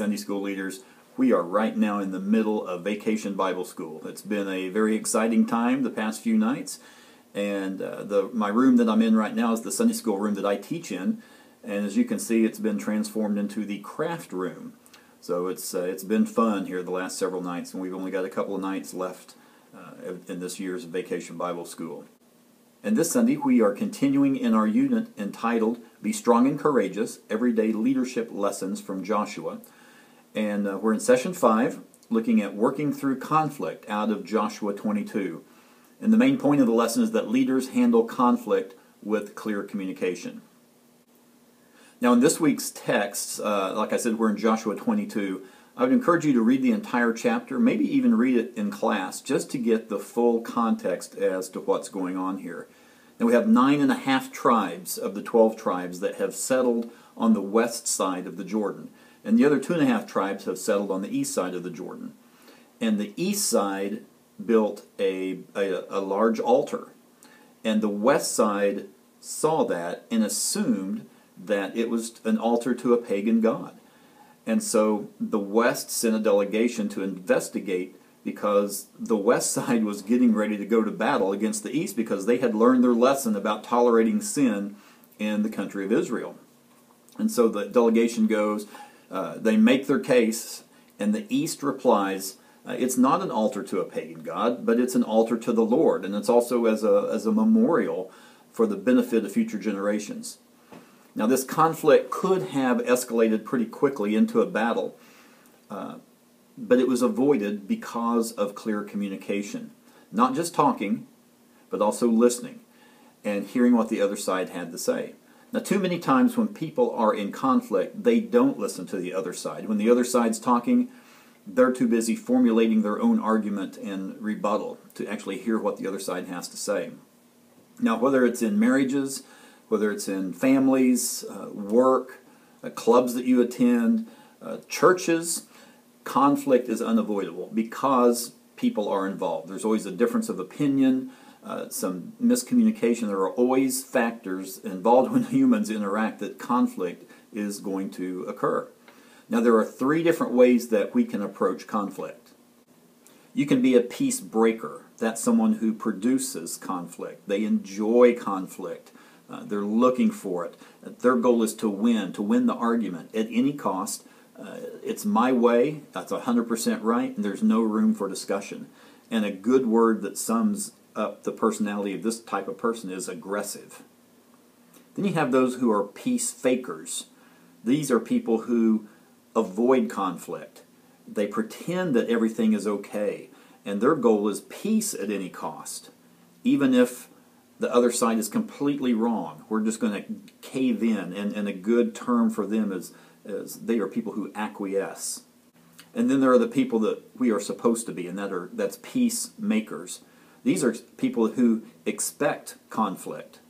Sunday school leaders. We are right now in the middle of Vacation Bible School. It's been a very exciting time the past few nights, and my room that I'm in right now is the Sunday school room that I teach in, and as you can see, it's been transformed into the craft room. So it's been fun here the last several nights, and we've only got a couple of nights left in this year's Vacation Bible School. And this Sunday we are continuing in our unit entitled Be Strong and Courageous, Everyday Leadership Lessons from Joshua. And we're in session 5, looking at working through conflict out of Joshua 22. And the main point of the lesson is that leaders handle conflict with clear communication. Now in this week's text, like I said, we're in Joshua 22. I would encourage you to read the entire chapter, maybe even read it in class, just to get the full context as to what's going on here. And we have 9.5 tribes of the 12 tribes that have settled on the west side of the Jordan. And the other 2.5 tribes have settled on the east side of the Jordan. And the east side built a large altar. And the west side saw that and assumed that it was an altar to a pagan god. And so the West sent a delegation to investigate because the West side was getting ready to go to battle against the East because they had learned their lesson about tolerating sin in the country of Israel. And so the delegation goes, they make their case, and the East replies, it's not an altar to a pagan god, but it's an altar to the Lord, and it's also as a memorial for the benefit of future generations. Now this conflict could have escalated pretty quickly into a battle, but it was avoided because of clear communication. Not just talking, but also listening and hearing what the other side had to say. Now too many times when people are in conflict, they don't listen to the other side. When the other side's talking, they're too busy formulating their own argument and rebuttal to actually hear what the other side has to say. Now whether it's in marriages, whether it's in families, work, clubs that you attend, churches, conflict is unavoidable because people are involved. There's always a difference of opinion, some miscommunication. There are always factors involved when humans interact that conflict is going to occur. Now there are 3 different ways that we can approach conflict. You can be a peace breaker. That's someone who produces conflict. They enjoy conflict. They're looking for it. Their goal is to win the argument at any cost. It's my way, that's 100% right, and there's no room for discussion. And a good word that sums up the personality of this type of person is aggressive. Then you have those who are peace fakers. These are people who avoid conflict. They pretend that everything is okay, and their goal is peace at any cost, even if the other side is completely wrong. We're just going to cave in, and a good term for them is they are people who acquiesce. And then there are the people that we are supposed to be, and that's peacemakers. These are people who expect conflict,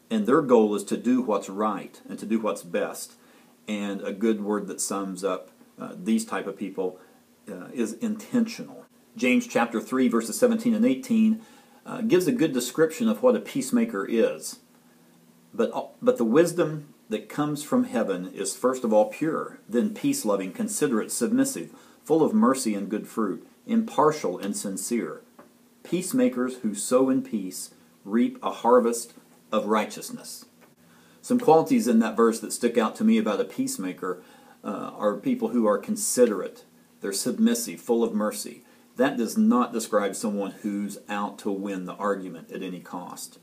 and their goal is to do what's right and to do what's best. And a good word that sums up these type of people is intentional. James chapter 3, verses 17 and 18 gives a good description of what a peacemaker is. But the wisdom that comes from heaven is first of all pure, then peace-loving, considerate, submissive, full of mercy and good fruit, impartial and sincere. Peacemakers who sow in peace reap a harvest of righteousness. Some qualities in that verse that stick out to me about a peacemaker are people who are considerate. They're submissive, full of mercy. That does not describe someone who's out to win the argument at any cost.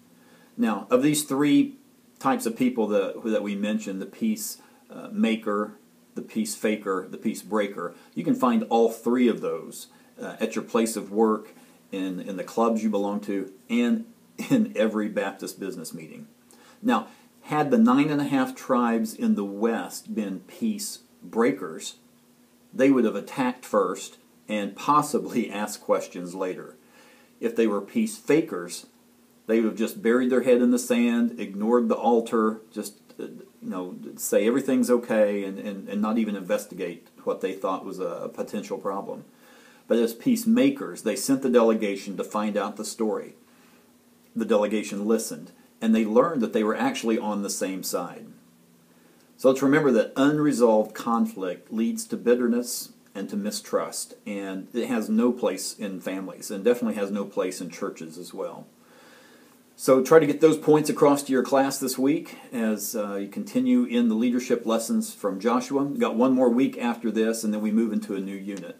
Now, of these 3 types of people that we mentioned, the peacemaker, the peace faker, the peace breaker, you can find all 3 of those at your place of work, in the clubs you belong to, and in every Baptist business meeting. Now, had the 9.5 tribes in the West been peace breakers, they would have attacked first and possibly asked questions later. If they were peace fakers, they would have just buried their head in the sand, ignored the altar, just say everything's okay and not even investigate what they thought was a potential problem. But as peacemakers, they sent the delegation to find out the story. The delegation listened, and they learned that they were actually on the same side. So let's remember that unresolved conflict leads to bitterness and to mistrust, and it has no place in families, and definitely has no place in churches as well. So try to get those points across to your class this week as you continue in the leadership lessons from Joshua. We've got one more week after this, and then we move into a new unit.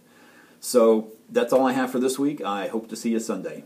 So that's all I have for this week. I hope to see you Sunday.